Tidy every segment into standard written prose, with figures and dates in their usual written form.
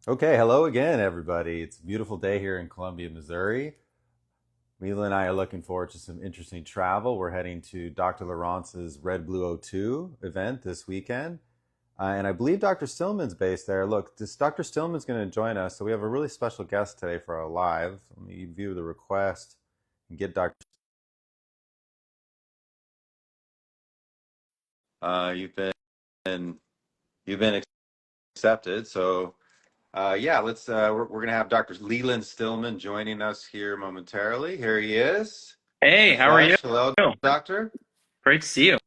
Okay, hello again, everybody. It's a beautiful day here in Columbia, Missouri. Leland and I are looking forward to some interesting travel. We're heading to Dr. Laurence's Red Blue O2 event this weekend. And I believe Dr. Stillman's based there. Look, this Dr. Stillman's going to join us. So we have a really special guest today for our live. Let me view the request and get Dr. You've been accepted. So yeah, we're gonna have Dr. Leland Stillman joining us here momentarily. Here he is in Hey, the how are you? flesh. Hello, doctor. Great to see you.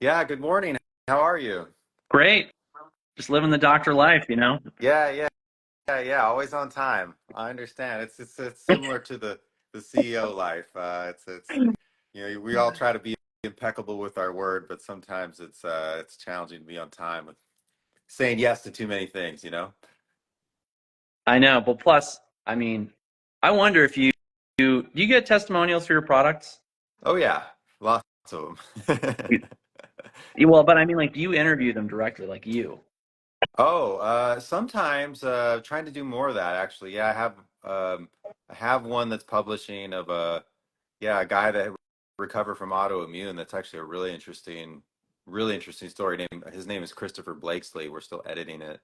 Yeah, good morning. How are you? Great. Just living the doctor life. Yeah. Always on time. I understand. It's similar to the CEO life. It's we all try to be impeccable with our word, but sometimes it's challenging to be on time with saying yes to too many things. I know. But plus, I mean, I wonder if you get testimonials for your products? Oh yeah, lots of them. You- Well, but I mean, like, do you interview them directly, like you? Oh, sometimes trying to do more of that actually. Yeah, I have one that's publishing of a guy that recovered from autoimmune. That's actually a really interesting story. His name is Christopher Blakesley. We're still editing it.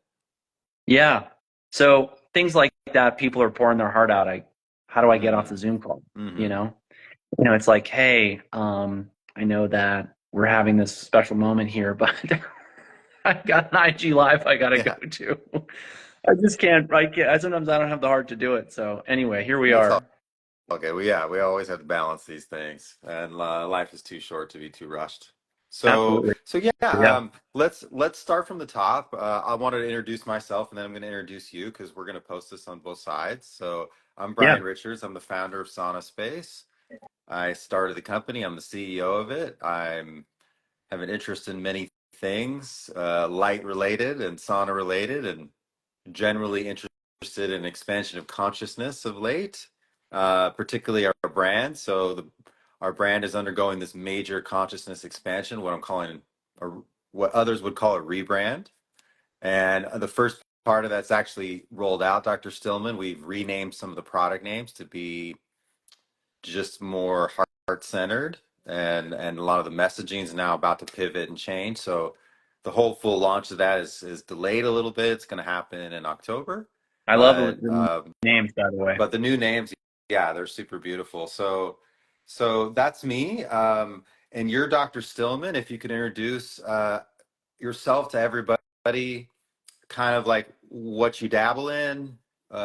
Yeah. So things like that, people are pouring their heart out. How do I get off Mm-hmm. the Zoom call? You Mm-hmm. know, it's like, hey, I know that we're having this special moment here, but I got an IG live I gotta go Yeah, to. I just can't. Sometimes I don't have the heart to do it. So anyway, here we it's all are. okay. We always have to balance these things, and life is too short to be too rushed. Absolutely. So yeah, Yeah. let's start from the top. I wanted to introduce myself, and then I'm going to introduce you because we're going to post this on both sides. So I'm Yeah. Brian Richards. I'm the founder of SaunaSpace. I started the company. I'm the CEO of it. I'm have an interest in many things, light related and sauna related, and generally interested in expansion of consciousness of late, particularly our brand. Our brand is undergoing this major consciousness expansion, what I'm calling, or what others would call a rebrand. And the first part of that's actually rolled out, Dr. Stillman. We've renamed some of the product names to be just more heart centered, and a lot of the messaging is now about to pivot and change. So the whole full launch of that is delayed a little bit. It's going to happen in October, I love but the names, by the way. the new names, yeah, they're super beautiful. So that's me. And you're Dr. Stillman. If you could introduce yourself to everybody, kind of like what you dabble in,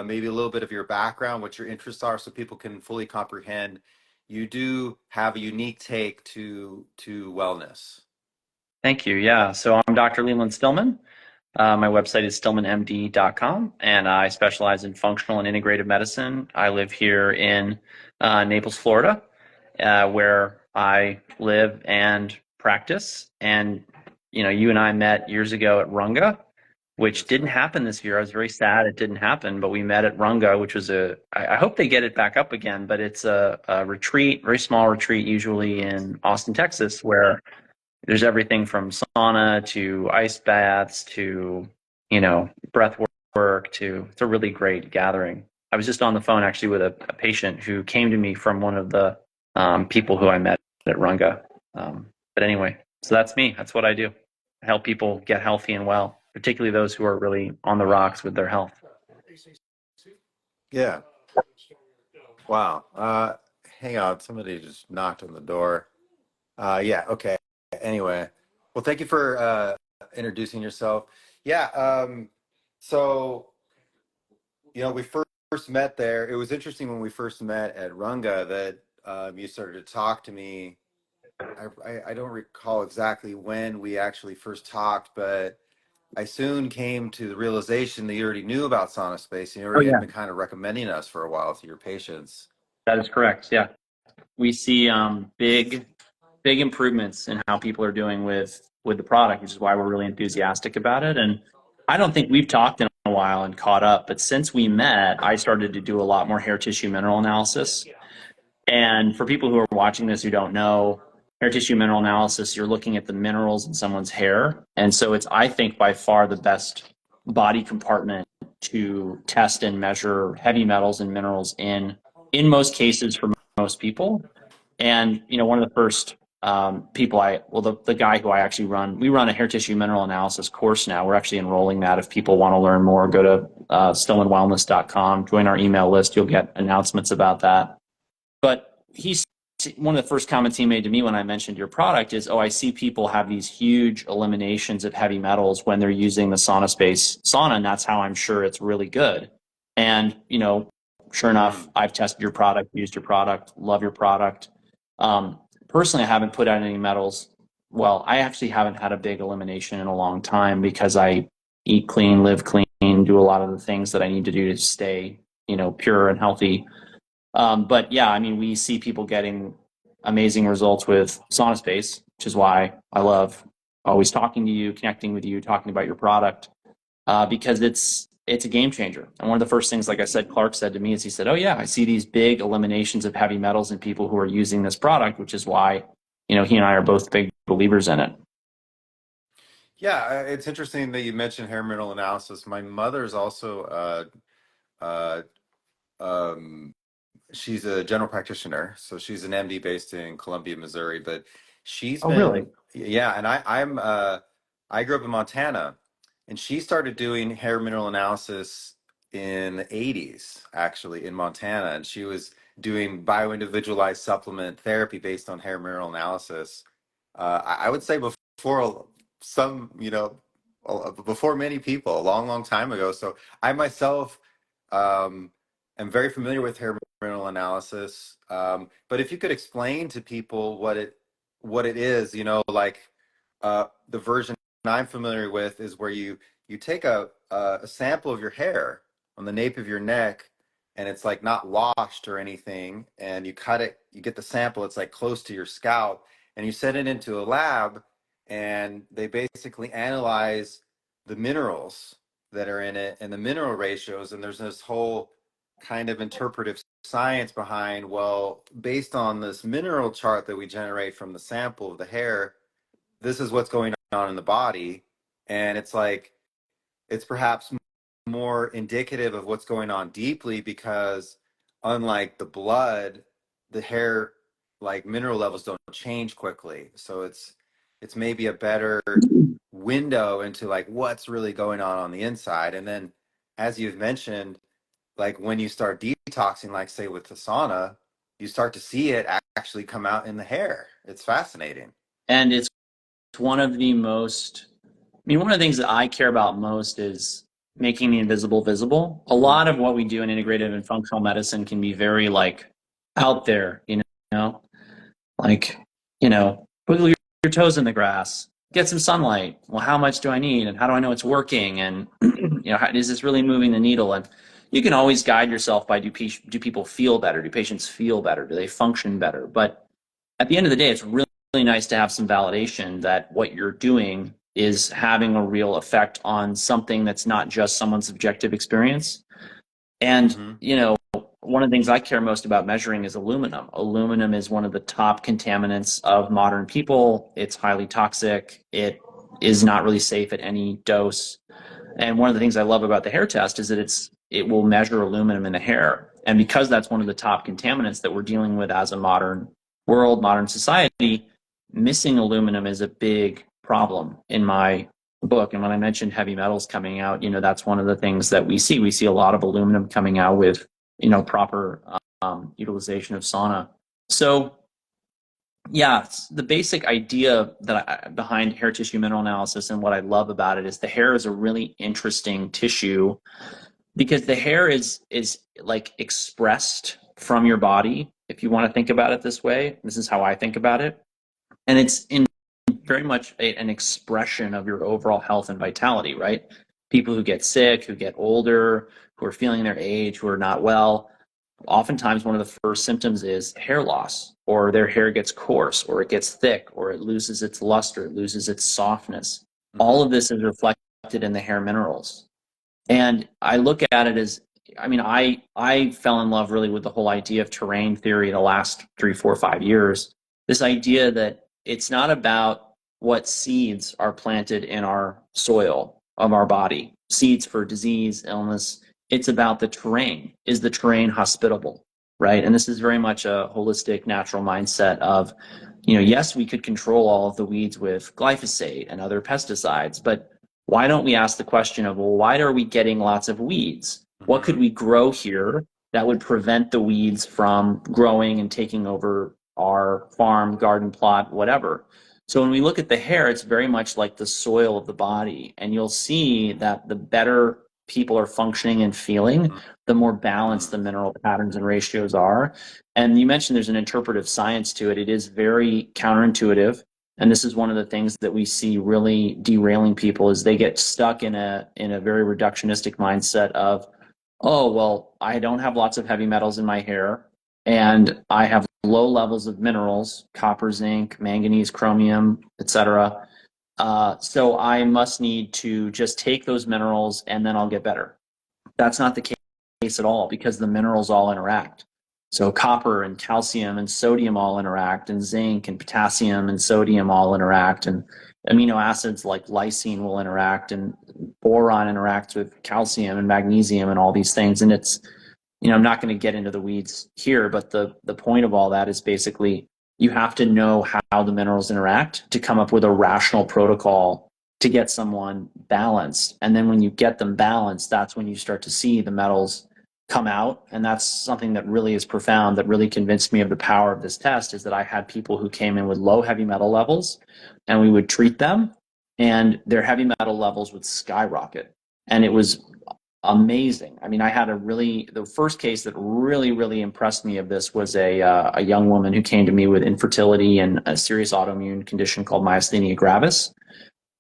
maybe a little bit of your background, what your interests are, so people can fully comprehend. You do have a unique take to wellness. Thank you. Yeah. So I'm Dr. Leland Stillman. My website is stillmanmd.com, and I specialize in functional and integrative medicine. I live here in Naples, Florida, where I live and practice. And, you and I met years ago at Runga, which That's didn't right. happen this year. I was very sad it didn't happen, but we met at Runga, which was I hope they get it back up again, but it's a retreat, very small retreat, usually in Austin, Texas, where there's everything from sauna to ice baths to, breath work to, it's a really great gathering. I was just on the phone actually with a patient who came to me from one of the people who I met at Runga. But anyway, so that's me. That's what I do. I help people get healthy and well, particularly those who are really on the rocks with their health. Yeah. Wow. Hang on. Somebody just knocked on the door. Yeah. Okay. Anyway, well, thank you for introducing yourself. Yeah. So we first met there. It was interesting when we first met at Runga that you started to talk to me. I don't recall exactly when we actually first talked, but I soon came to the realization that you already knew about SaunaSpace and you Oh already had yeah, been kind of recommending us for a while to your patients. that is correct. Yeah, we see big improvements in how people are doing with the product, which is why we're really enthusiastic about it. And I don't think we've talked in a while and caught up, but since we met, I started to do a lot more hair tissue mineral analysis. And for people who are watching this who don't know, hair tissue mineral analysis, you're looking at the minerals in someone's hair. And so it's, I think, by far the best body compartment to test and measure heavy metals and minerals in most cases for most people. And one of the first people the guy who I actually we run a hair tissue mineral analysis course now. We're actually enrolling that. If people want to learn more, go to stillmanwellness.com, join our email list. You'll get announcements about that. But one of the first comments he made to me when I mentioned your product is, oh, I see people have these huge eliminations of heavy metals when they're using the SaunaSpace sauna, and that's how I'm sure it's really good. And, sure enough, I've tested your product, used your product, love your product. Personally, I haven't put out any metals. Well, I actually haven't had a big elimination in a long time because I eat clean, live clean, do a lot of the things that I need to do to stay, pure and healthy. But yeah, I mean, we see people getting amazing results with SaunaSpace, which is why I love always talking to you, connecting with you, talking about your product, because it's a game changer. And one of the first things, like I said, Clark said to me is he said, oh yeah, I see these big eliminations of heavy metals in people who are using this product, which is why, he and I are both big believers in it. Yeah, it's interesting that you mentioned hair mineral analysis. My mother's also uh, um, she's a general practitioner, so she's an MD based in Columbia, Missouri. But she's Oh, really? been, yeah, and I grew up in Montana, and she started doing hair mineral analysis in the 80s, actually, in Montana, and she was doing bioindividualized supplement therapy based on hair mineral analysis. I would say before some, before many people, a long, long time ago. So I myself am very familiar with hair mineral analysis. But if you could explain to people what it is, like the version I'm familiar with is where you take a sample of your hair on the nape of your neck, and it's like not washed or anything, and you cut it, you get the sample, it's like close to your scalp, and you send it into a lab, and they basically analyze the minerals that are in it and the mineral ratios, and there's this whole kind of interpretive science behind, well, based on this mineral chart that we generate from the sample of the hair, this is what's going on in the body. And it's like, it's perhaps more indicative of what's going on deeply because unlike the blood, the hair, like mineral levels don't change quickly. So it's maybe a better window into like what's really going on the inside. And then as you've mentioned, like when you start detoxing, like say with the sauna, you start to see it actually come out in the hair. It's fascinating. And it's one of the one of the things that I care about most is making the invisible visible. A lot of what we do in integrative and functional medicine can be very like out there, like, wiggle your toes in the grass, get some sunlight. Well, how much do I need? And how do I know it's working? And, is this really moving the needle? And you can always guide yourself by do people feel better? Do patients feel better? Do they function better? But at the end of the day, it's really nice to have some validation that what you're doing is having a real effect on something that's not just someone's subjective experience. And, Mm-hmm. one of the things I care most about measuring is aluminum. Aluminum is one of the top contaminants of modern people. It's highly toxic. It is not really safe at any dose. And one of the things I love about the hair test is that it will measure aluminum in the hair. And because that's one of the top contaminants that we're dealing with as a modern world, modern society, missing aluminum is a big problem in my book. And when I mentioned heavy metals coming out, that's one of the things that we see. We see a lot of aluminum coming out with, proper utilization of sauna. So yeah, the basic idea behind hair tissue mineral analysis and what I love about it is the hair is a really interesting tissue because the hair is like expressed from your body. If you want to think about it this way, this is how I think about it. And it's in very much an expression of your overall health and vitality, right? People who get sick, who get older, who are feeling their age, who are not well, oftentimes one of the first symptoms is hair loss, or their hair gets coarse, or it gets thick, or it loses its luster, it loses its softness. All of this is reflected in the hair minerals. And I look at it as, I fell in love really with the whole idea of terrain theory the last 3, 4, 5 years. This idea that it's not about what seeds are planted in our soil of our body. seeds for disease, illness. It's about the terrain. Is the terrain hospitable, right? And this is very much a holistic, natural mindset of, yes, we could control all of the weeds with glyphosate and other pesticides, but why don't we ask the question of, well, why are we getting lots of weeds? What could Hmm. we grow here that would prevent the weeds from growing and taking over our farm, garden plot, whatever? So when we look at the hair, it's very much like the soil of the body. And you'll see that the better people are functioning and feeling, the more balanced the mineral patterns and ratios are. And you mentioned there's an interpretive science to it. It is very counterintuitive. And this is one of the things that we see really derailing people is they get stuck in a very reductionistic mindset of, oh, well, I don't have lots of heavy metals in my hair, and I have low levels of minerals, copper, zinc, manganese, chromium, etc. So I must need to just take those minerals and then I'll get better. That's not the case at all because the minerals all interact. So copper and calcium and sodium all interact, and zinc and potassium and sodium all interact, and amino acids like lysine will interact, and boron interacts with calcium and magnesium and all these things. And it's, I'm not going to get into the weeds here, but the point of all that is basically you have to know how the minerals interact to come up with a rational protocol to get someone balanced. And then when you get them balanced, that's when you start to see the metals come out. And that's something that really is profound, that really convinced me of the power of this test, is that I had people who came in with low heavy metal levels and we would treat them and their heavy metal levels would skyrocket. And it was amazing. I mean, I had the first case that really, really impressed me of this was a young woman who came to me with infertility and a serious autoimmune condition called myasthenia gravis.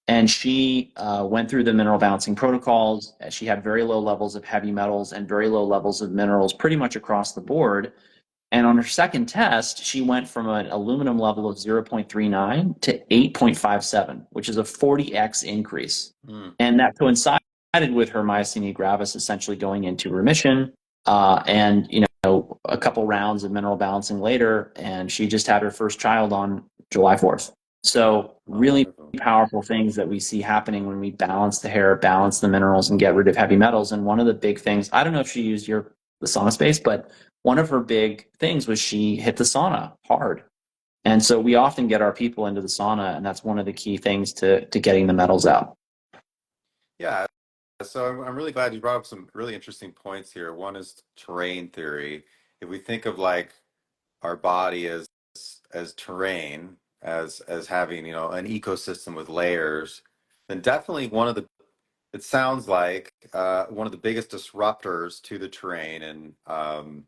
And she went through the mineral balancing protocols. She had very low levels of heavy metals and very low levels of minerals pretty much across the board. And on her second test, she went from an aluminum level of 0.39 to 8.57, which is a 40x increase. And that coincided with her myasthenia gravis essentially going into remission. And, a couple rounds of mineral balancing later, and she just had her first child on July 4th. So really powerful things that we see happening when we balance the hair, balance the minerals, and get rid of heavy metals. And one of the big things, I don't know if she used the SaunaSpace, but one of her big things was she hit the sauna hard. And so we often get our people into the sauna, and that's one of the key things to getting the metals out. Yeah. So I'm really glad you brought up some really interesting points here. One is terrain theory. If we think of like our body as terrain, as having, an ecosystem with layers, then definitely it sounds like one of the biggest disruptors to the terrain and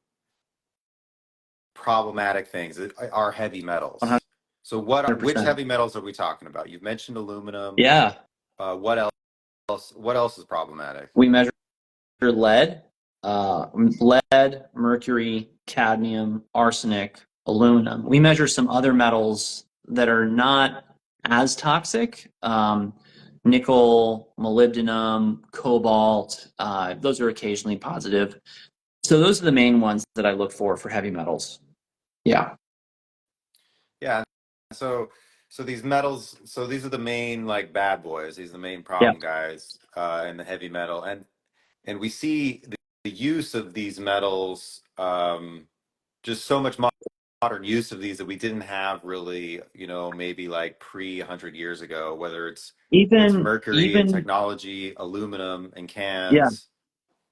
problematic things are heavy metals. So which 100%. heavy metals are we talking about? You've mentioned aluminum. Yeah. What else? What else is problematic? We measure lead, lead, mercury, cadmium, arsenic, aluminum. We measure some other metals that are not as toxic. Nickel, molybdenum, cobalt, those are occasionally positive. So those are the main ones that I look for heavy metals. Yeah. Yeah. So these metals, so these are the main like bad boys. These are the main Yeah. problem guys in the heavy metal, and we see the use of these metals, just so much modern use of these that we didn't have really, maybe like pre 100 years ago. Whether it's mercury and Even technology, aluminum and yeah. cans,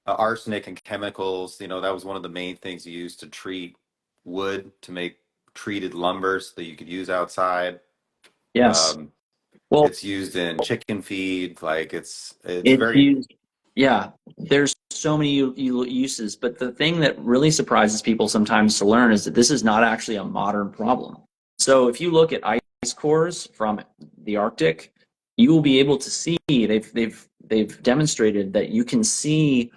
arsenic and chemicals. That was one of the main things used to treat wood to make treated lumber so that you could use outside. Yes. Um, Well, it's used in chicken feed. Like it's it's very. used. Yeah, there's so many uses, but the thing that really surprises people sometimes to learn is that this is not actually a modern problem. So if you look at ice cores from the Arctic, you will be able to see they've demonstrated that you can see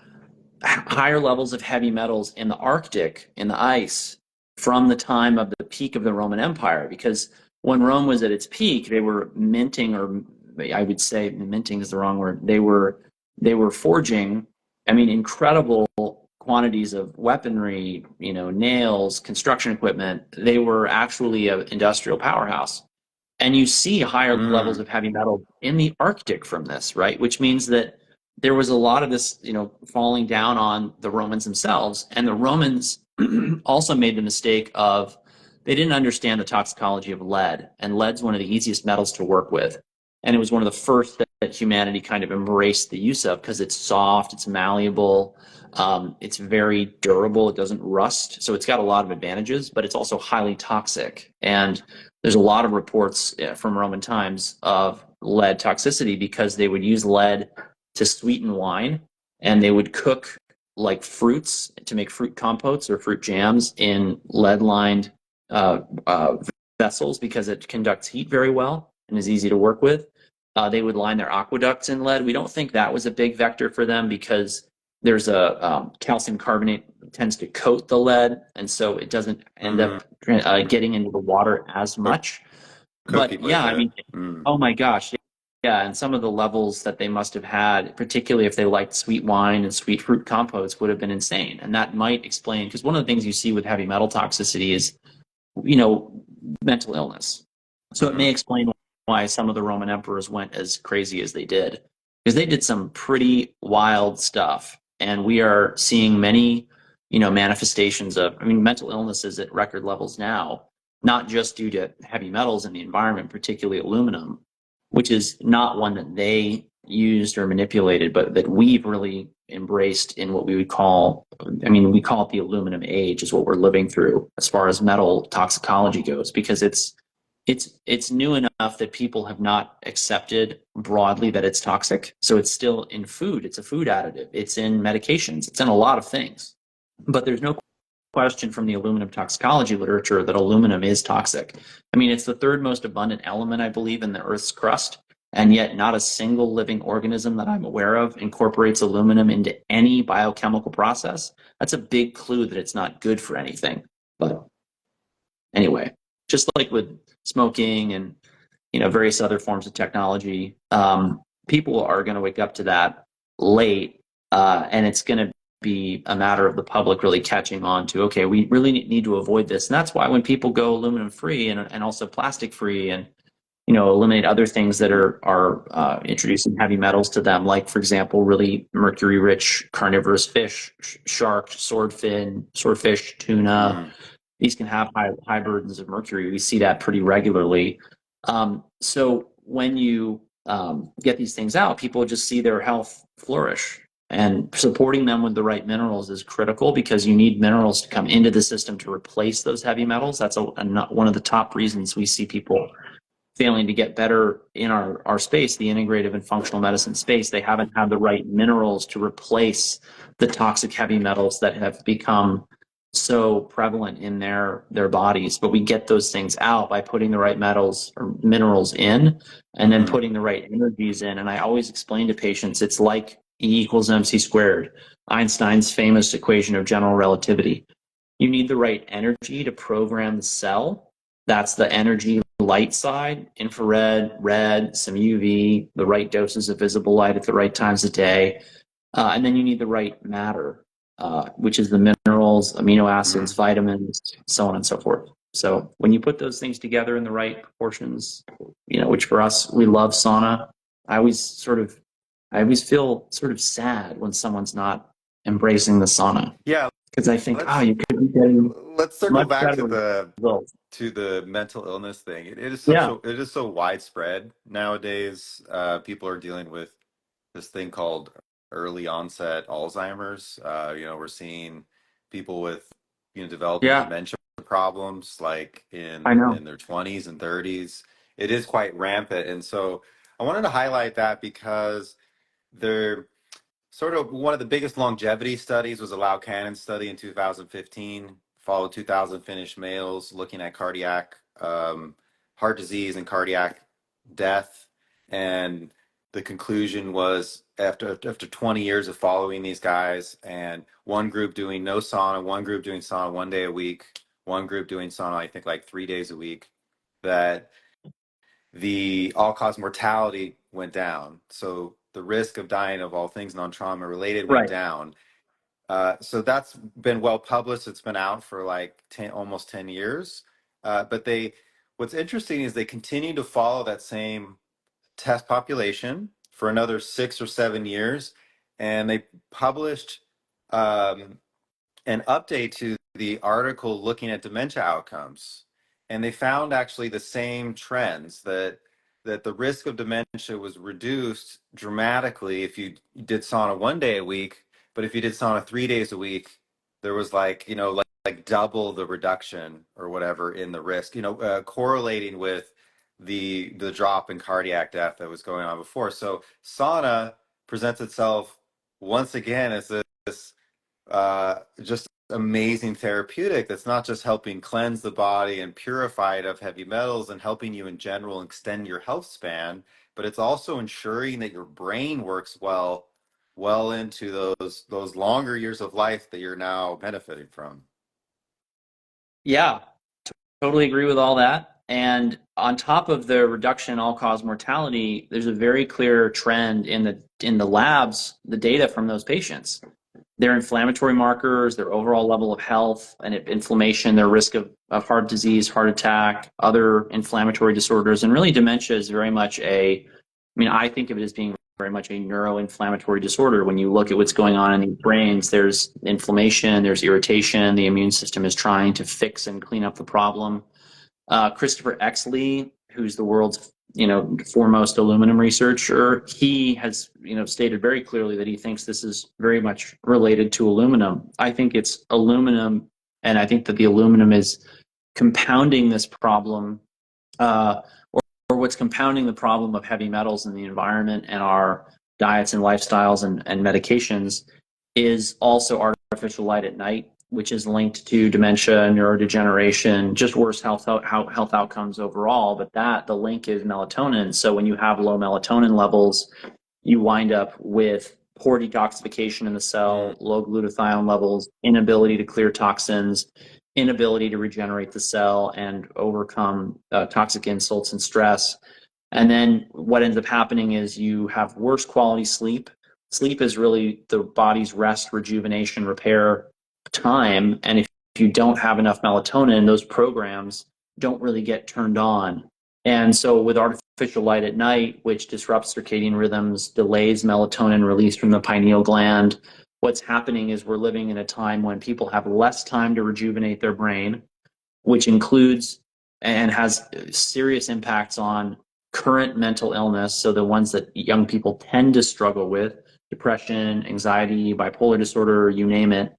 higher levels of heavy metals in the Arctic in the ice from the time of the peak of the Roman Empire, because when Rome was at its peak, they were minting, or I would say minting is the wrong word. They were forging, I mean, incredible quantities of weaponry, nails, construction equipment. They were actually an industrial powerhouse. And you see higher levels Mm, of heavy metal in the Arctic from this, right? Which means that there was a lot of this, falling down on the Romans themselves. And the Romans also made the mistake of they didn't understand the toxicology of lead. And lead's one of the easiest metals to work with. And it was one of the first that humanity kind of embraced the use of because it's soft, it's malleable, it's very durable, it doesn't rust. So it's got a lot of advantages, but it's also highly toxic. And there's a lot of reports from Roman times of lead toxicity because they would use lead to sweeten wine, and they would cook like fruits to make fruit compotes or fruit jams in lead-lined uh, uh, vessels because it conducts heat very well and is easy to work with. They would line their aqueducts in lead. We don't think that was a big vector for them because there's a calcium carbonate tends to coat the lead, and so it doesn't end Mm-hmm. up getting into the water as Cook, much. But cooking yeah, with I it. mean, oh my gosh, yeah, and some of the levels that they must have had, particularly if they liked sweet wine and sweet fruit compotes, would have been insane. And that might explain, because one of the things you see with heavy metal toxicity is, you know, mental illness. So it Mm-hmm. may explain why some of the Roman emperors went as crazy as they did, because they did some pretty wild stuff. And we are seeing many, manifestations of, I mean, mental illnesses at record levels now, not just due to heavy metals in the environment, particularly aluminum, which is not one that they used or manipulated, but that we've really embraced in what we would call, I mean, we call it the aluminum age, is what we're living through as far as metal toxicology goes, because it's new enough that people have not accepted broadly that it's toxic. So it's still in food. It's a food additive. It's in medications. It's in a lot of things. But there's no question from the aluminum toxicology literature that aluminum is toxic. I mean, it's the third most abundant element, I believe, in the Earth's crust. And yet, not a single living organism that I'm aware of incorporates aluminum into any biochemical process. That's a big clue that it's not good for anything. But anyway, just like with smoking and various other forms of technology, people are going to wake up to that late, and it's going to be a matter of the public really catching on to, okay, we really need to avoid this. And that's why when people go aluminum free and also plastic free and eliminate other things that are introducing heavy metals to them, like for example, really mercury rich carnivorous fish, shark, swordfish, tuna. Mm-hmm. These can have high burdens of mercury. We see that pretty regularly. So when you get these things out, people just see their health flourish. And supporting them with the right minerals is critical because you need minerals to come into the system to replace those heavy metals. That's one of the top reasons we see people failing to get better in our space, the integrative and functional medicine space. They haven't had the right minerals to replace the toxic heavy metals that have become so prevalent in their bodies. But we get those things out by putting the right metals or minerals in and then Mm-hmm. putting the right energies in. And I always explain to patients, it's like E equals MC squared, Einstein's famous equation of general relativity. You need the right energy to program the cell. That's the energy light side, infrared, red, some UV, the right doses of visible light at the right times of day. And then you need the right matter, which is the minerals, amino Mm-hmm. acids, vitamins, so on and so forth. So when you put those things together in the right proportions, which for us, we love sauna. I always feel sort of sad when someone's not embracing the sauna Yeah, because I think, oh, let's you could be getting let's circle much back better results. to the mental illness thing. Yeah, It is so widespread nowadays. People are dealing with this thing called early onset Alzheimer's. We're seeing people with developing yeah, dementia problems like I know. in their 20s and 30s. It is quite rampant, and so I wanted to highlight that because there sort of one of the biggest longevity studies was a Lau Cannon study in 2015, followed 2,000 Finnish males looking at cardiac heart disease and cardiac death. And the conclusion was after 20 years of following these guys, and one group doing no sauna, one group doing sauna 1 day a week, one group doing sauna, I think like 3 days a week, that the all-cause mortality went down. So the risk of dying of all things non-trauma related went Right. down. So that's been well published. It's been out for like almost 10 years. But what's interesting is they continue to follow that same test population for another 6 or 7 years. and they published um, an update to the article looking at dementia outcomes, and they found actually the same trends that the risk of dementia was reduced dramatically if you did sauna 1 day a week, but if you did sauna 3 days a week, there was like double the reduction or whatever in the risk, correlating with the drop in cardiac death that was going on before. So sauna presents itself once again as this just amazing therapeutic that's not just helping cleanse the body and purify it of heavy metals and helping you in general extend your health span, but it's also ensuring that your brain works well into those longer years of life that you're now benefiting from. Yeah, totally agree with all that. And on top of the reduction in all-cause mortality, there's a very clear trend in the labs, the data from those patients. Their inflammatory markers, their overall level of health and inflammation, their risk of heart disease, heart attack, other inflammatory disorders, and really dementia is very much I think of it as being very much a neuroinflammatory disorder. When you look at what's going on in the brains, there's inflammation, there's irritation, the immune system is trying to fix and clean up the problem. Christopher Exley, who's the world's foremost aluminum researcher, he has stated very clearly that he thinks this is very much related to aluminum. I think it's aluminum, and I think that the aluminum is compounding this problem, or what's compounding the problem of heavy metals in the environment and our diets and lifestyles and medications is also artificial light at night, which is linked to dementia, neurodegeneration, just worse health outcomes overall. But the link is melatonin. So when you have low melatonin levels, you wind up with poor detoxification in the cell, low glutathione levels, inability to clear toxins, inability to regenerate the cell and overcome toxic insults and stress. And then what ends up happening is you have worse quality sleep. Sleep is really the body's rest, rejuvenation, repair time. And if you don't have enough melatonin, those programs don't really get turned on. And so with artificial light at night, which disrupts circadian rhythms, delays melatonin release from the pineal gland, what's happening is we're living in a time when people have less time to rejuvenate their brain, which includes and has serious impacts on current mental illness. So the ones that young people tend to struggle with, depression, anxiety, bipolar disorder, you name it.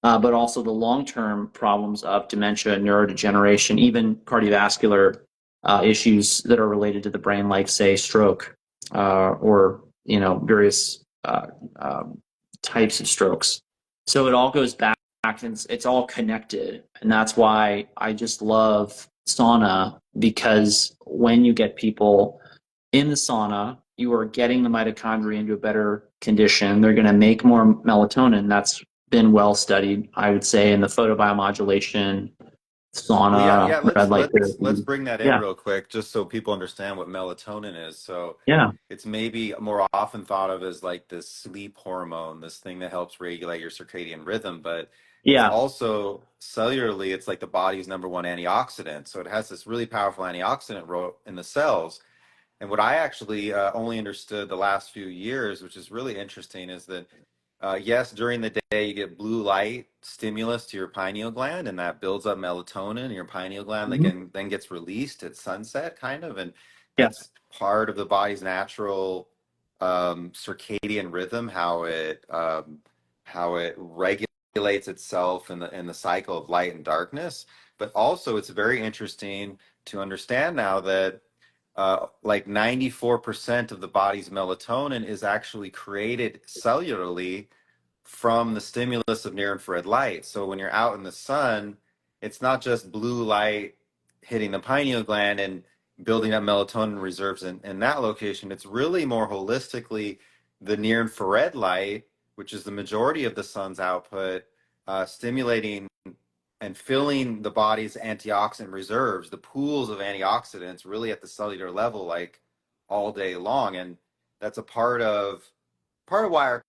But also the long-term problems of dementia, neurodegeneration, even cardiovascular issues that are related to the brain, like say stroke or various types of strokes. So it all goes back and it's all connected. And that's why I just love sauna, because when you get people in the sauna, you are getting the mitochondria into a better condition. They're going to make more melatonin. That's been well studied, I would say, in the photobiomodulation, Well, sauna, let's red light let's therapy. bring that in Yeah, real quick, just so people understand what melatonin is. So yeah, it's maybe more often thought of as like this sleep hormone, this thing that helps regulate your circadian rhythm, but it's yeah. also cellularly, it's like the body's number one antioxidant. So it has this really powerful antioxidant role in the cells. And what I actually only understood the last few years, which is really interesting, is that yes, during the day you get blue light stimulus to your pineal gland, and that builds up melatonin in your pineal gland that Mhm. then gets released at sunset, kind of, and Yeah, that's part of the body's natural circadian rhythm, how it regulates itself in the cycle of light and darkness. But also, it's very interesting to understand now that like 94% of the body's melatonin is actually created cellularly from the stimulus of near infrared light. So when you're out in the sun, it's not just blue light hitting the pineal gland and building up melatonin reserves in that location. It's really more holistically the near infrared light, which is the majority of the sun's output, stimulating and filling the body's antioxidant reserves, the pools of antioxidants, really at the cellular level, like all day long. And that's a part of why our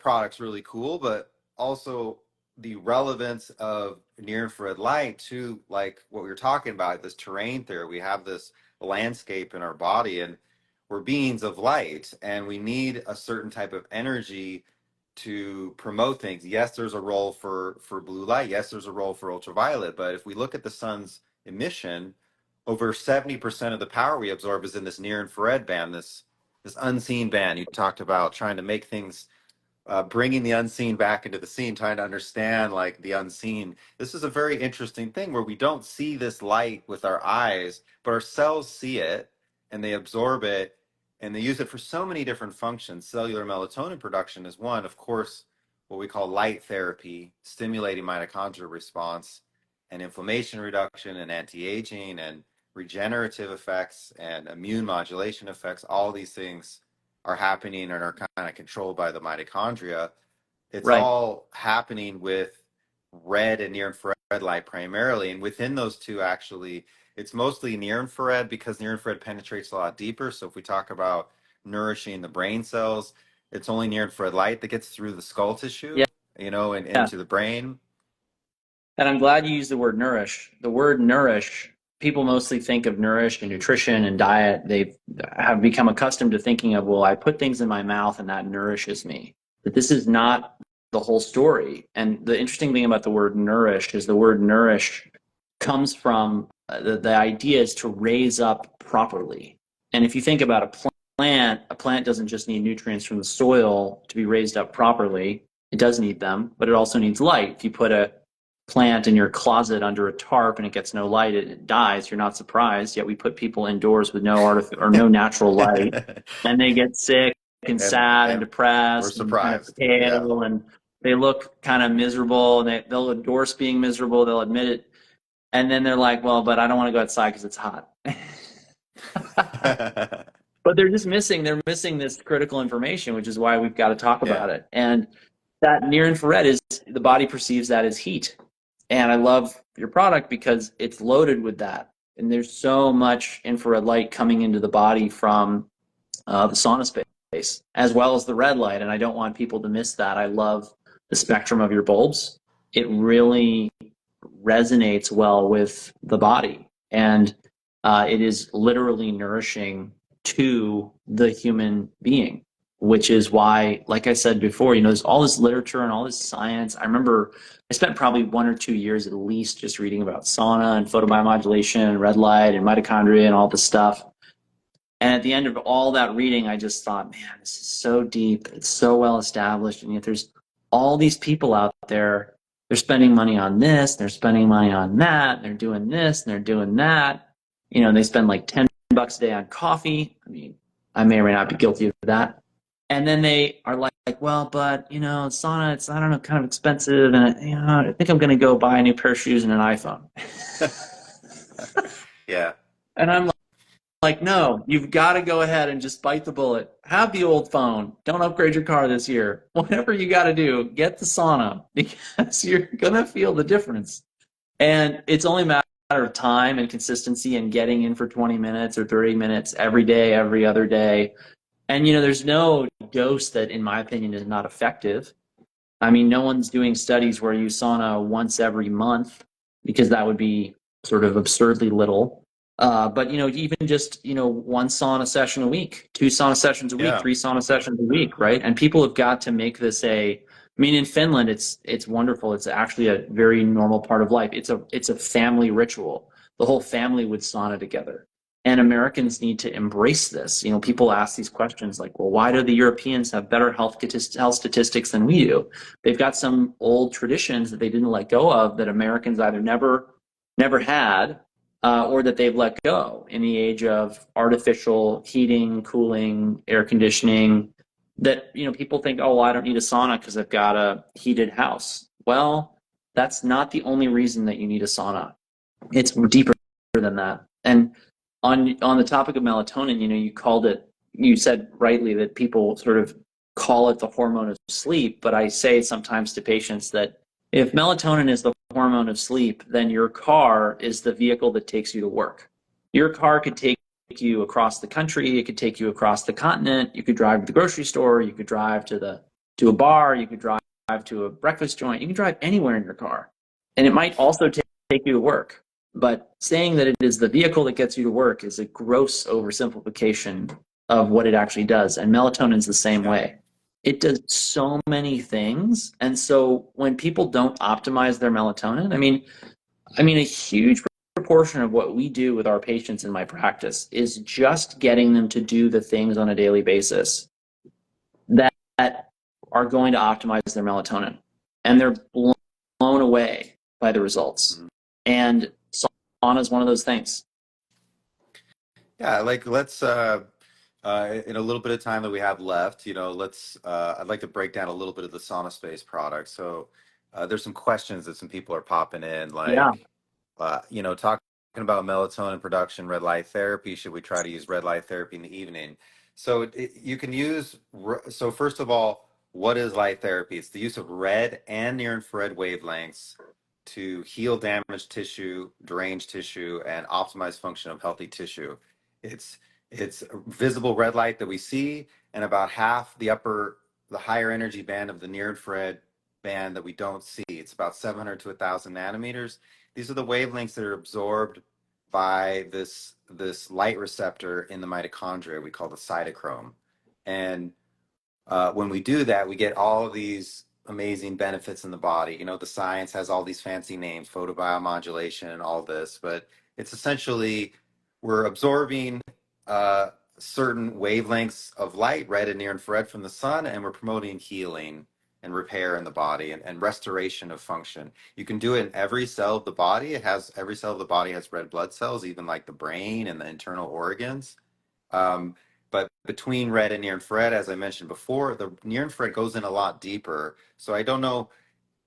product's really cool, but also the relevance of near infrared light to like what we were talking about, this terrain theory. We have this landscape in our body, and we're beings of light, and we need a certain type of energy to promote things. Yes, there's a role for blue light. Yes, there's a role for ultraviolet. But if we look at the sun's emission, over 70% of the power we absorb is in this near infrared band, this unseen band. You talked about trying to make things, bringing the unseen back into the seen, trying to understand like the unseen. This is a very interesting thing where we don't see this light with our eyes, but our cells see it and they absorb it and they use it for so many different functions. Cellular melatonin production is one, of course, what we call light therapy, stimulating mitochondrial response and inflammation reduction and anti-aging and regenerative effects and immune modulation effects. All these things are happening and are kind of controlled by the mitochondria. It's Right. all happening with red and near infrared light primarily. And within those two, actually, it's mostly near infrared because near infrared penetrates a lot deeper. So if we talk about nourishing the brain cells, it's only near infrared light that gets through the skull tissue, Yeah. you know, and Yeah. into the brain. And I'm glad you used the word nourish. The word nourish, people mostly think of nourish and nutrition and diet. They have become accustomed to thinking of, well, I put things in my mouth and that nourishes me. But this is not the whole story. And the interesting thing about the word nourish is the word nourish comes from the idea is to raise up properly. And if you think about a plant doesn't just need nutrients from the soil to be raised up properly. It does need them, but it also needs light. If you put a plant in your closet under a tarp and it gets no light, it dies. You're not surprised. Yet we put people indoors with no natural light, and they get sick and sad and And we're depressed and kind of surprised. Yeah. pale, and they look kind of miserable, and they'll endorse being miserable. They'll admit it, and then they're like, "Well, but I don't want to go outside because it's hot." But they're missing this critical information, which is why we've got to talk Yeah. about it. And that near infrared is, the body perceives that as heat. And I love your product because it's loaded with that. And there's so much infrared light coming into the body from the SaunaSpace, as well as the red light. And I don't want people to miss that. I love the spectrum of your bulbs. It really resonates well with the body. And it is literally nourishing to the human being, which is why, like I said before, there's all this literature and all this science. I remember I spent probably 1 or 2 years at least just reading about sauna and photobiomodulation and red light and mitochondria and all this stuff. And at the end of all that reading, I just thought, man, this is so deep. It's so well established. And yet there's all these people out there. They're spending money on this. They're spending money on that. They're doing this and they're doing that. They spend like $10 a day on coffee. I mean, I may or may not be guilty of that. And then they are like, well, but sauna, it's, I don't know, kind of expensive, and I think I'm going to go buy a new pair of shoes and an iPhone. Yeah. And I'm like, no, you've got to go ahead and just bite the bullet. Have the old phone. Don't upgrade your car this year. Whatever you got to do, get the sauna, because you're going to feel the difference. And it's only a matter of time and consistency and getting in for 20 minutes or 30 minutes every day, every other day. And, there's no dose that, in my opinion, is not effective. I mean, no one's doing studies where you sauna once every month, because that would be sort of absurdly little. But, even just, one sauna session a week, 2 sauna sessions a week, Yeah. 3 sauna sessions a week, right? And people have got to make this in Finland, it's wonderful. It's actually a very normal part of life. It's a family ritual. The whole family would sauna together. And Americans need to embrace this. People ask these questions like, well, why do the Europeans have better health statistics than we do? They've got some old traditions that they didn't let go of, that Americans either never had, or that they've let go in the age of artificial heating, cooling, air conditioning, that people think, oh, well, I don't need a sauna because I've got a heated house. Well, that's not the only reason that you need a sauna. It's deeper than that. And on the topic of melatonin, you said rightly that people sort of call it the hormone of sleep, but I say sometimes to patients that if melatonin is the hormone of sleep, then your car is the vehicle that takes you to work. Your car could take you across the country, it could take you across the continent, you could drive to the grocery store, you could drive to a bar, you could drive to a breakfast joint, you can drive anywhere in your car. And it might also take you to work. But saying that it is the vehicle that gets you to work is a gross oversimplification of what it actually does. And melatonin's the same Yeah. way. It does so many things. And so when people don't optimize their melatonin, I mean, a huge proportion of what we do with our patients in my practice is just getting them to do the things on a daily basis that are going to optimize their melatonin. And they're blown away by the results. Mhm. And sauna is one of those things. Yeah, like let's in a little bit of time that we have left, let's I'd like to break down a little bit of the SaunaSpace product. So there's some questions that some people are popping in, Yeah. like talking about melatonin production, red light therapy. Should we try to use red light therapy in the evening? So you can use, so first of all, what is light therapy? It's the use of red and near infrared wavelengths to heal damaged tissue, drained tissue, and optimize function of healthy tissue. It's it's visible red light that we see, and about half the higher energy band of the near infrared band that we don't see. It's about 700 to 1,000 nanometers. These are the wavelengths that are absorbed by this light receptor in the mitochondria we call the cytochrome. And when we do that, we get all of these amazing benefits in the body. The science has all these fancy names, photobiomodulation and all this, but it's essentially we're absorbing certain wavelengths of light, red and near infrared from the sun, and we're promoting healing and repair in the body and restoration of function. You can do it in every cell of the body. Every cell of the body has red blood cells, even like the brain and the internal organs. Um, but between red and near infrared, as I mentioned before, the near infrared goes in a lot deeper. So I don't know,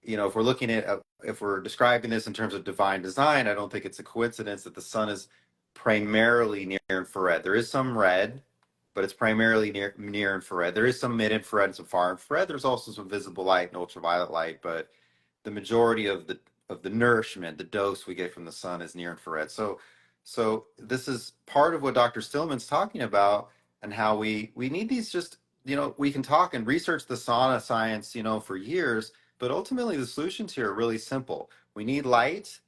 if we're looking at, if we're describing this in terms of divine design, I don't think it's a coincidence that the sun is primarily near infrared. There is some red, but it's primarily near infrared. There is some mid infrared and some far infrared. There's also some visible light and ultraviolet light, but the majority of the nourishment, the dose we get from the sun is near infrared. So this is part of what Dr. Stillman's talking about, and how we need these, just we can talk and research the sauna science for years, but ultimately the solutions here are really simple. We need light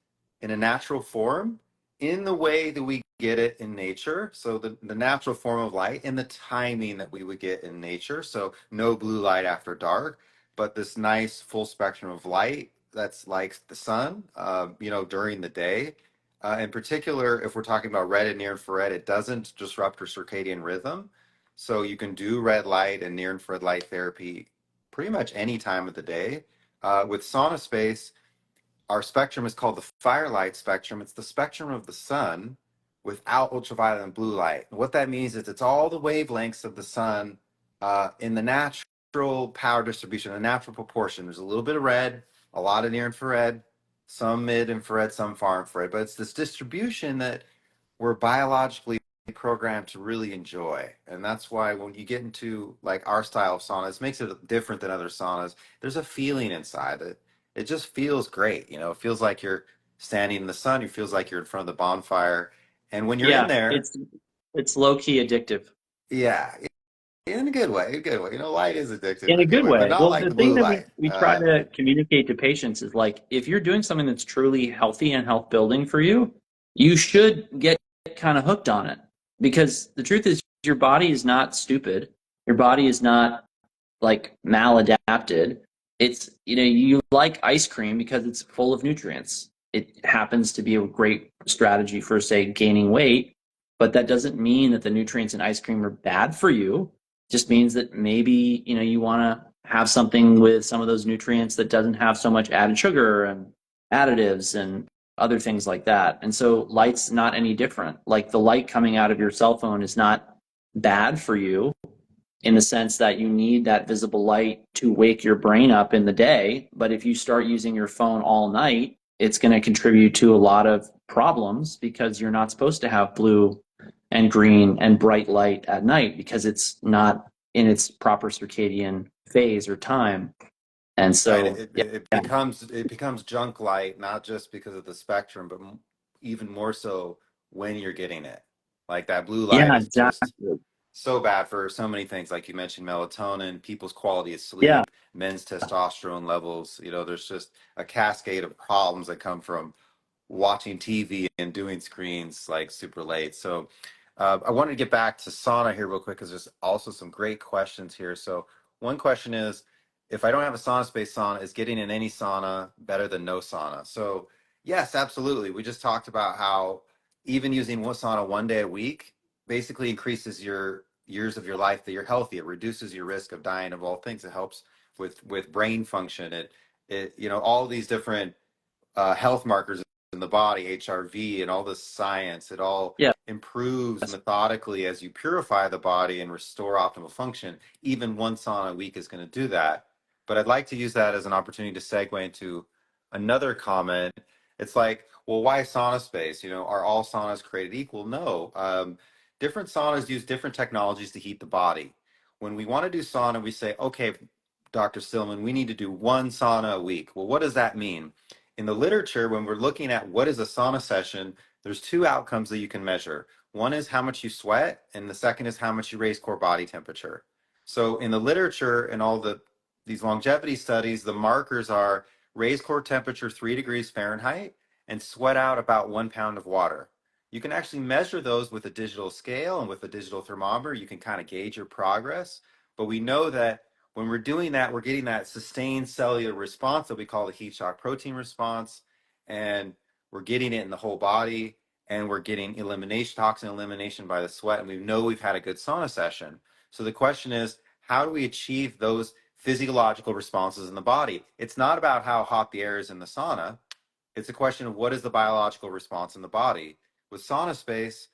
in a natural form, in the way that we get it in nature. So the natural form of light and the timing that we would get in nature. So no blue light after dark, but this nice full spectrum of light that's like the sun, during the day. In particular, if we're talking about red and near infrared, it doesn't disrupt your circadian rhythm. So you can do red light and near infrared light therapy pretty much any time of the day. With SaunaSpace, our spectrum is called the FireLight Spectrum. It's the spectrum of the sun without ultraviolet and blue light. And what that means is it's all the wavelengths of the sun in the natural power distribution, the natural proportion. There's a little bit of red, a lot of near infrared, some mid infrared, some far infrared, but it's this distribution that we're biologically programmed to really enjoy. And that's why when you get into like our style of saunas, it makes it different than other saunas. There's a feeling inside it. It just feels great. It feels like you're standing in the sun. It feels like you're in front of the bonfire. And when you're in Yeah. there, It's low key addictive. yeah, in a good way, a good way. Light is addictive In in a a good good way, but way. not Well, like the the thing blue that we, light. we try to communicate to patients is like, if you're doing something that's truly healthy and health building for you, you should get kind of hooked on it. Because the truth is, your body is not stupid. Your body is not like maladapted. It's, you like ice cream because it's full of nutrients. It happens to be a great strategy for, say, gaining weight, but that doesn't mean that the nutrients in ice cream are bad for you. It just means that maybe, you want to have something with some of those nutrients that doesn't have so much added sugar and additives and other things like that. And so light's not any different. Like the light coming out of your cell phone is not bad for you in the sense that you need that visible light to wake your brain up in the day. But if you start using your phone all night, it's going to contribute to a lot of problems because you're not supposed to have blue and green and bright light at night because it's not in its proper circadian phase or time. And Right. so, It, yeah, it it becomes junk light, not just because of the spectrum, but even more so when you're getting it. Like that blue yeah, light is just exactly. so bad for so many things. Like you mentioned, melatonin, people's quality of Yeah, sleep, men's testosterone levels. There's just a cascade of problems that come from watching TV and doing screens like super late. So I wanted to get back to sauna here real quick because there's also some great questions here. So one question is, if I don't have a SaunaSpace sauna, is getting in any sauna better than no sauna? So yes, absolutely. We just talked about how even using one sauna 1 day a week basically increases your years of your life that you're healthy. It reduces your risk of dying of all things. It helps with brain function. It all these different health markers in the body, HRV, and all this science. It all Yeah. improves methodically as you purify the body and restore optimal function. Even one sauna a week is going to do that. But I'd like to use that as an opportunity to segue into another comment. It's like, well, why sauna space? Are all saunas created equal? No. Different saunas use different technologies to heat the body. When we want to do sauna, we say, okay, Dr. Stillman, we need to do one sauna a week. Well, what does that mean? In the literature, when we're looking at what is a sauna session, there's two outcomes that you can measure. One is how much you sweat, and the second is how much you raise core body temperature. So in the literature and all these longevity studies, the markers are raise core temperature 3 degrees Fahrenheit and sweat out about 1 pound of water. You can actually measure those with a digital scale and with a digital thermometer. You can kind of gauge your progress. But we know that when we're doing that, we're getting that sustained cellular response that we call the heat shock protein response. And we're getting it in the whole body, and we're getting elimination, toxin elimination by the sweat. And we know we've had a good sauna session. So the question is, how do we achieve those physiological responses in the body? It's not about how hot the air is in the sauna. It's a question of what is the biological response in the body. With SaunaSpace,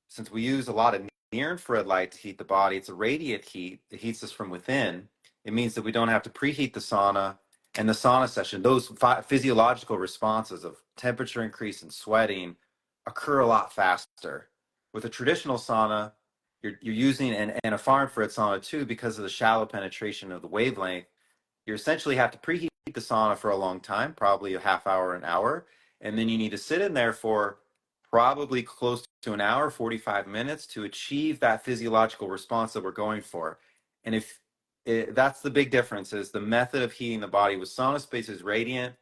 since we use a lot of near infrared light to heat the body, it's a radiant heat. It heats us from within. It means that we don't have to preheat the sauna and the sauna session. Those physiological responses of temperature increase and sweating occur a lot faster. With a traditional sauna, you're using and a far infrared sauna too, because of the shallow penetration of the wavelength. You essentially have to preheat the sauna for a long time, probably a half hour, an hour, and then you need to sit in there for probably close to an hour, 45 minutes to achieve that physiological response that we're going for. And that's the big difference, is the method of heating the body with SaunaSpace is radiant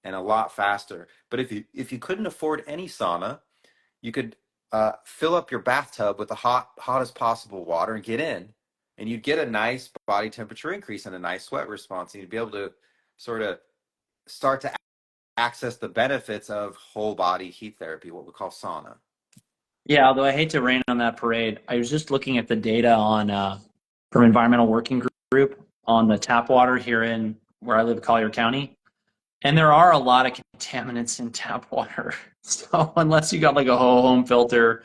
and a lot faster. But if you couldn't afford any sauna, you could fill up your bathtub with the hottest possible water and get in, and you'd get a nice body temperature increase and a nice sweat response, and you'd be able to sort of start to access the benefits of whole body heat therapy, what we call sauna. Yeah, although I hate to rain on that parade, I was just looking at the data on from Environmental Working Group on the tap water here in where I live, Collier County, and there are a lot of contaminants in tap water. So unless you got like a whole home filter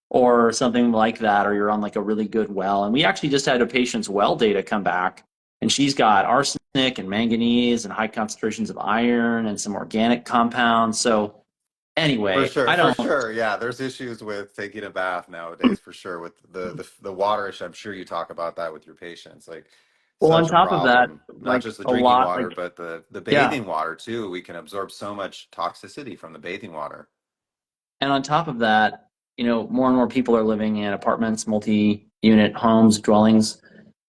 or something like that, or you're on like a really good well, and we actually just had a patient's well data come back, and she's got arsenic and manganese and high concentrations of iron and some organic compounds. So For anyway, sure, I for don't. sure. Yeah, there's issues with taking a bath nowadays, for sure, with the water issue. I'm sure you talk about that with your patients. Like, Well, on such a top of that, problem, not like just the a drinking lot, water, like but the yeah, bathing water too. We can absorb so much toxicity from the bathing water. and on top of that, more and more people are living in apartments, multi-unit homes, dwellings.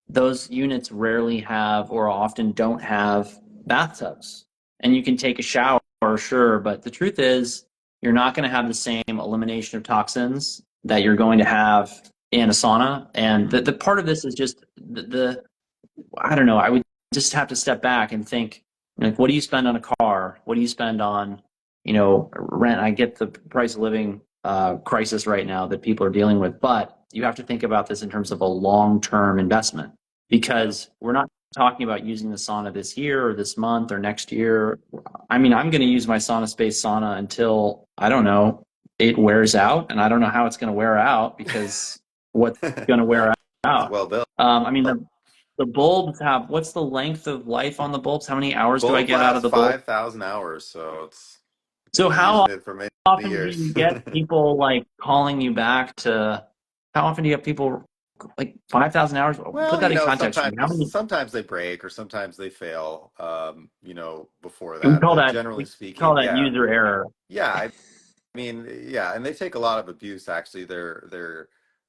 Those units rarely have or often don't have bathtubs. And you can take a shower, sure, but the truth is you're not going to have the same elimination of toxins that you're going to have in a sauna. And the part of this is just the I don't know, I would just have to step back and think, like, what do you spend on a car? What do you spend on, rent? I get the price of living crisis right now that people are dealing with, but you have to think about this in terms of a long-term investment, Yeah. because we're not talking about using the sauna this year or this month or next year. I mean, I'm going to use my SaunaSpace sauna until, I don't know, it wears out, and I don't know how it's going to wear out, because what's going to wear It's out? well built. I mean, the bulbs have, what's the length of life on the bulbs? How many hours do I Bulb get out of lasts the bulb? 5,000 hours, so you'll So be how using it for many often do years. you get people like calling you back to, how often do you have people like 5,000 hours? Put Well, that in context for sometimes me. How many, they break or sometimes they fail. Before we that, call but that, generally we call speaking, that yeah, user error. yeah. Yeah, and they take a lot of abuse. Actually,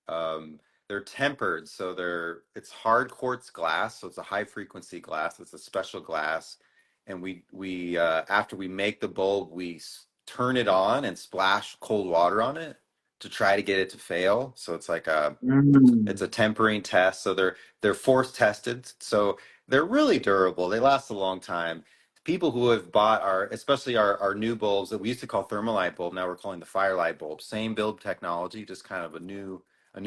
um, they're tempered, so it's hard quartz glass, so it's a high frequency glass. It's a special glass, and we after we make the bulb, we turn it on and splash cold water on it to try to get it to fail. So it's like it's Mm. a tempering test. So they're force tested. So they're really durable. They last a long time. People who have bought especially our new bulbs that we used to call thermalite bulb, now we're calling the FireLight bulb. Same build technology, just kind of a new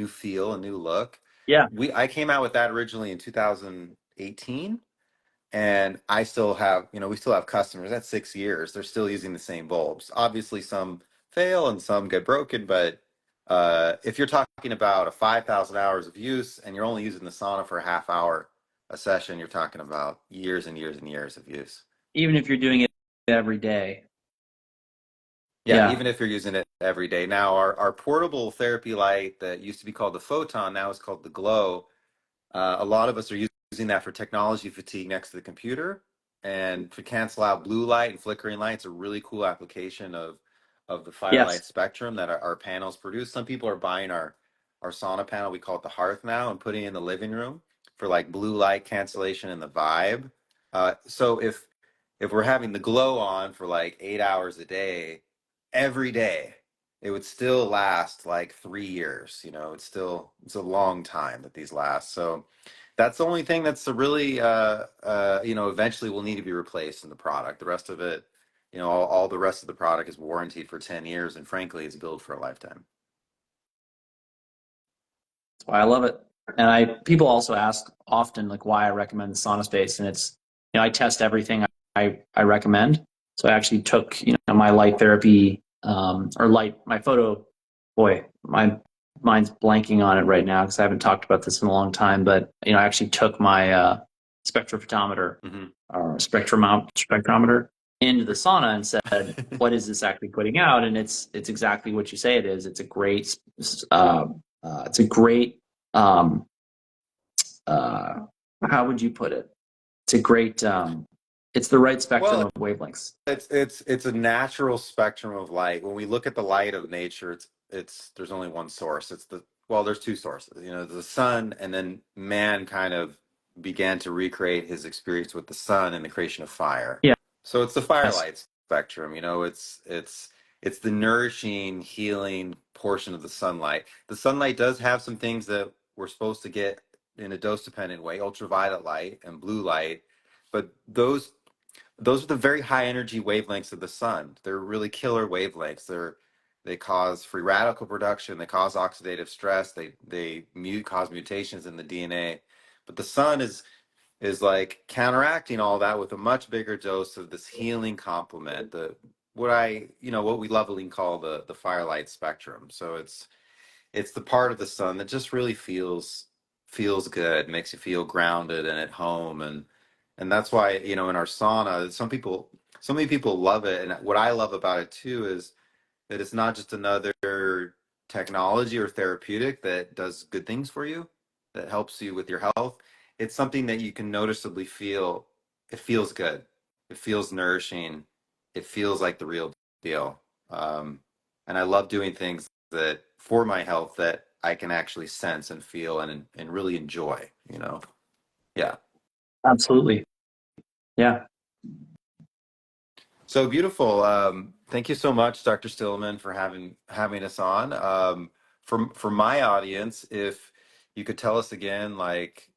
feel, a new look. Yeah. I came out with that originally in 2018, and I still have, we still have customers. That's 6 years. They're still using the same bulbs. Obviously, some fail and some get broken, but if you're talking about a 5,000 hours of use and you're only using the sauna for a half hour a session, you're talking about years and years and years of use. Even if you're doing it every day. Yeah, Yeah. even if you're using it every day. Now, our portable therapy light that used to be called the Photon, now is called the Glow. A lot of us are using that for technology fatigue next to the computer and to cancel out blue light and flickering light. It's a really cool application of the FireLight Yes. Spectrum that our panels produce. Some people are buying our sauna panel, we call it the Hearth now, and putting it in the living room for like blue light cancellation and the vibe. So if we're having the glow on for like 8 hours a day, every day, it would still last like 3 years. It's a long time that these last. So that's the only thing that's a really eventually will need to be replaced in the product. The rest of it, all the rest of the product is warranted for 10 years, and frankly, it's built for a lifetime. That's why I love it. And people also ask often like why I recommend the SaunaSpace, and it's I test everything I recommend. So I actually took my light therapy or light my photo. Boy, my mind's blanking on it right now because I haven't talked about this in a long time. But I actually took my spectrophotometer Hmm. or spectrometer into the sauna and said, "What is this actually putting out?" And it's exactly what you say it is. It's a great um, uh, how would you put it? It's a great it's the right spectrum Well, of wavelengths. it's a natural spectrum of light. When we look at the light of nature, it's there's only one source. There's two sources. The sun, and then man kind of began to recreate his experience with the sun and the creation of fire. Yeah. So it's the Yes. firelight spectrum. It's the nourishing, healing portion of the sunlight. The sunlight does have some things that we're supposed to get in a dose dependent way, ultraviolet light and blue light, but those are the very high energy wavelengths of the sun. They're really killer wavelengths. They cause free radical production. They cause oxidative stress. They cause mutations in the DNA. But the sun is like counteracting all that with a much bigger dose of this healing complement. What we lovingly call the firelight spectrum. So it's the part of the sun that just really feels good, makes you feel grounded and at home, and that's why in our sauna, so many people love it, and what I love about it too is that it's not just another technology or therapeutic that does good things for you, that helps you with your health. It's something that you can noticeably feel. It feels good. It feels nourishing. It feels like the real deal. And I love doing things that for my health that I can actually sense and feel and really enjoy. Yeah. Absolutely. Yeah. So beautiful. Thank you so much, Dr. Stillman, for having us on. For my audience, if you could tell us again, like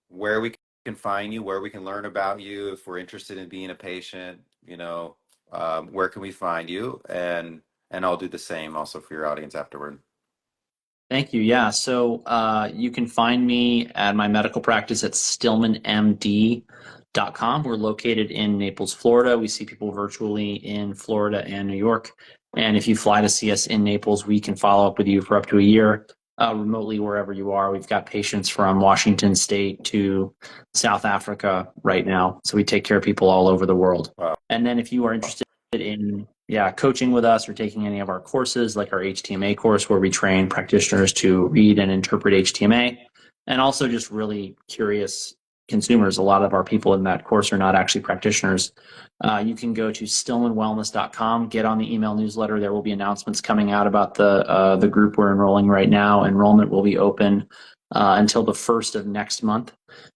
where we can find you, where we can learn about you, if we're interested in being a patient, where can we find you? And I'll do the same also for your audience afterward. Thank you. Yeah. So you can find me at my medical practice at stillmanmd.com. We're located in Naples, Florida. We see people virtually in Florida and New York. And if you fly to see us in Naples, we can follow up with you for up to a year remotely wherever you are. We've got patients from Washington State to South Africa right now. So we take care of people all over the world. Wow. And then if you are interested in coaching with us or taking any of our courses like our HTMA course where we train practitioners to read and interpret HTMA, and also just really curious consumers. A lot of our people in that course are not actually practitioners. You can go to stillmanwellness.com, get on the email newsletter. There will be announcements coming out about the group we're enrolling right now. Enrollment will be open until the 1st of next month.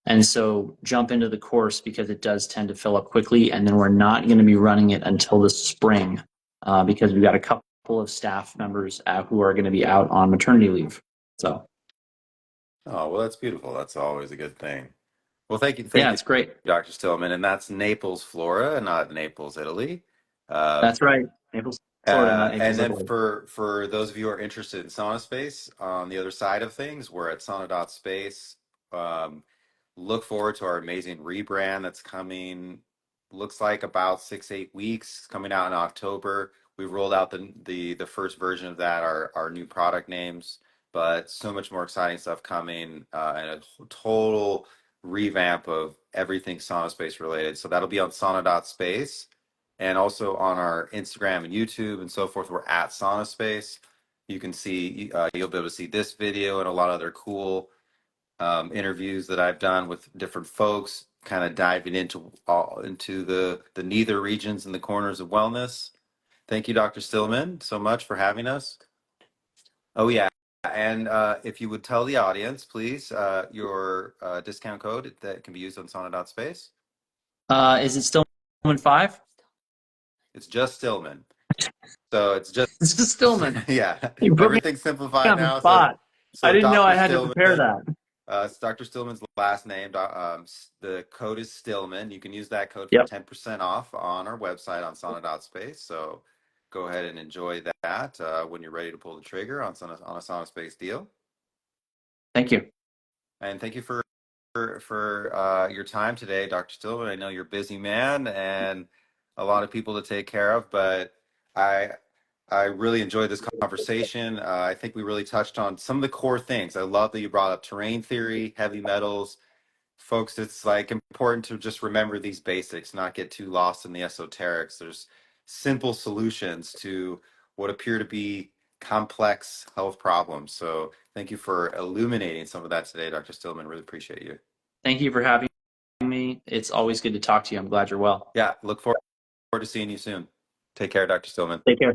And so jump into the course because it does tend to fill up quickly. And then we're not going to be running it until the spring because we've got a couple of staff members who are going to be out on maternity leave. So Oh, well, that's beautiful. That's always a good thing. Well, yeah, thank you, it's great. Dr. Stillman, and that's Naples, Florida, not Naples, Italy. Uh, That's right. Naples, Florida, not and Naples, then Italy. for those of you who are interested in SaunaSpace, on the other side of things, we're at sauna.space. Um, look forward to our amazing rebrand that's coming. Looks like about 6 8 weeks, coming out in October. We've rolled out the first version of that, our new product names, but so much more exciting stuff coming, and a total revamp of everything SaunaSpace related. So that'll be on sauna.space and also on our Instagram and YouTube and so forth. We're at SaunaSpace. You can see, you'll be able to see this video and a lot of other cool interviews that I've done with different folks, kind of diving into the neither regions and the corners of wellness. Thank you, Dr. Stillman, so much for having us. Oh yeah, and if you would tell the audience, please, your discount code that can be used on sauna.space. Is it still 5? It's just Stillman. So it's just It's just Stillman. yeah, You put me everything's simplified on the now. So spot. I so didn't know I Dr. had to prepare Stillman, that. it's Dr. Stillman's last name. The code is Stillman. You can use that code for Yep. 10% off on our website on sauna.space. So go ahead and enjoy that when you're ready to pull the trigger on a SaunaSpace deal. Thank you. And thank you for your time today, Dr. Stillman. I know you're a busy man and a lot of people to take care of, but I I really enjoyed this conversation. I think we really touched on some of the core things. I love that you brought up terrain theory, heavy metals. Folks, it's like important to just remember these basics, not get too lost in the esoterics. There's simple solutions to what appear to be complex health problems. So thank you for illuminating some of that today, Dr. Stillman. Really appreciate you. Thank you for having me. It's always good to talk to you. I'm glad you're well. Yeah, look forward to seeing you soon. Take care, Dr. Stillman. Take care.